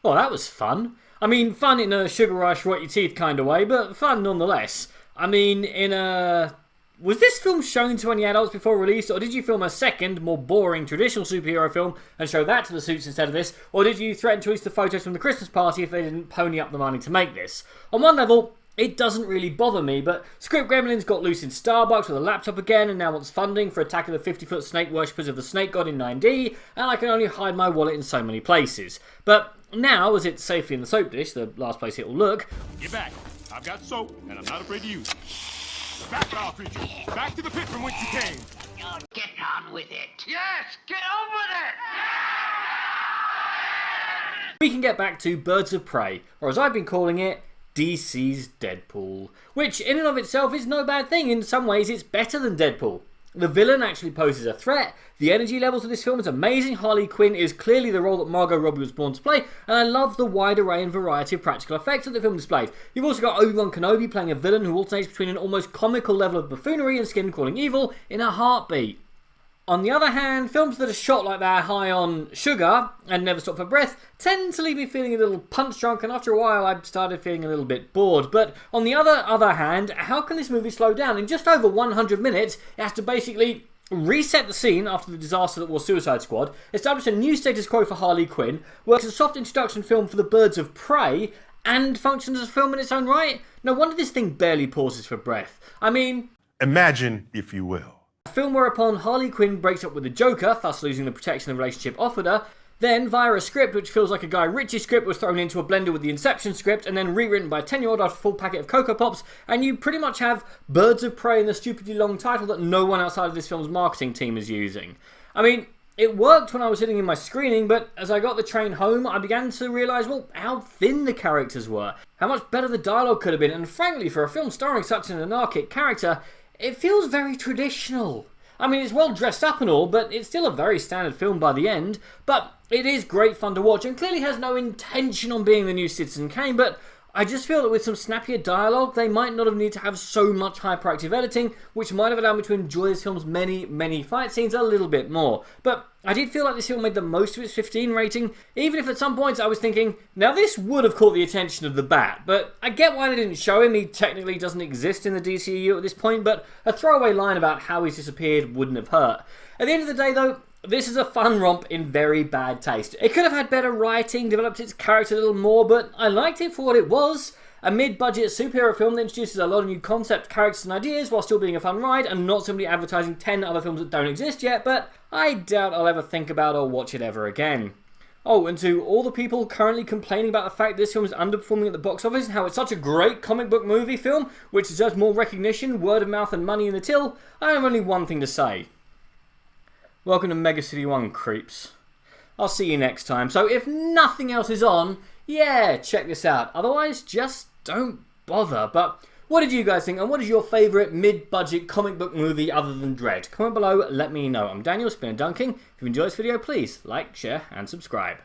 Well, that was fun. I mean, fun in a sugar rush, rot your teeth kind of way, but fun nonetheless. I mean, in a... Was this film shown to any adults before release, or did you film a second, more boring, traditional superhero film and show that to the suits instead of this, or did you threaten to release the photos from the Christmas party if they didn't pony up the money to make this? On one level, it doesn't really bother me, but Script Gremlins got loose in Starbucks with a laptop again and now wants funding for Attack of the 50-foot snake worshippers of the snake god in 9D, and I can only hide my wallet in so many places. But now, as it's safely in the soap dish, the last place it will look... Get back. I've got soap, and I'm not afraid to use it. Back, foul creature. Back to the pit from whence you came. Get on with it. Yes, get on with it. We can get back to Birds of Prey, or as I've been calling it, DC's Deadpool. Which, in and of itself, is no bad thing. In some ways, it's better than Deadpool. The villain actually poses a threat. The energy levels of this film is amazing. Harley Quinn is clearly the role that Margot Robbie was born to play, and I love the wide array and variety of practical effects that the film displays. You've also got Obi-Wan Kenobi playing a villain who alternates between an almost comical level of buffoonery and skin-crawling evil in a heartbeat. On the other hand, films that are shot like they're high on sugar and never stop for breath tend to leave me feeling a little punch drunk, and after a while I started feeling a little bit bored. But on the other hand, how can this movie slow down? In just over 100 minutes, it has to basically reset the scene after the disaster that was Suicide Squad, establish a new status quo for Harley Quinn, works as a soft introduction film for the Birds of Prey, and functions as a film in its own right. No wonder this thing barely pauses for breath. I mean... Imagine, if you will. A film whereupon Harley Quinn breaks up with the Joker, thus losing the protection the relationship offered her, then via a script which feels like a Guy Ritchie script was thrown into a blender with the Inception script and then rewritten by a 10-year-old after a full packet of Cocoa Pops, and you pretty much have Birds of Prey in the stupidly long title that no one outside of this film's marketing team is using. I mean, it worked when I was sitting in my screening, but as I got the train home, I began to realise, well, how thin the characters were, how much better the dialogue could have been, and frankly, for a film starring such an anarchic character, it feels very traditional. I mean, it's well dressed up and all, but it's still a very standard film by the end. But it is great fun to watch and clearly has no intention on being the new Citizen Kane, but I just feel that with some snappier dialogue, they might not have needed to have so much hyperactive editing, which might have allowed me to enjoy this film's many fight scenes a little bit more. But I did feel like this film made the most of its 15 rating, even if at some points I was thinking, now this would have caught the attention of the Bat, but I get why they didn't show him. He technically doesn't exist in the DCEU at this point, but a throwaway line about how he's disappeared wouldn't have hurt. At the end of the day though, this is a fun romp in very bad taste. It could have had better writing, developed its character a little more, but I liked it for what it was. A mid-budget superhero film that introduces a lot of new concept, characters and ideas while still being a fun ride and not simply advertising 10 other films that don't exist yet, but I doubt I'll ever think about or watch it ever again. Oh, and to all the people currently complaining about the fact this film is underperforming at the box office and how it's such a great comic book movie film, which deserves more recognition, word of mouth and money in the till, I have only one thing to say. Welcome to Mega City 1, creeps. I'll see you next time. So if nothing else is on, yeah, check this out. Otherwise, just don't bother. But what did you guys think? And what is your favourite mid-budget comic book movie other than Dredd? Comment below, let me know. I'm Daniel, Spinner Dunking. If you enjoyed this video, please like, share, and subscribe.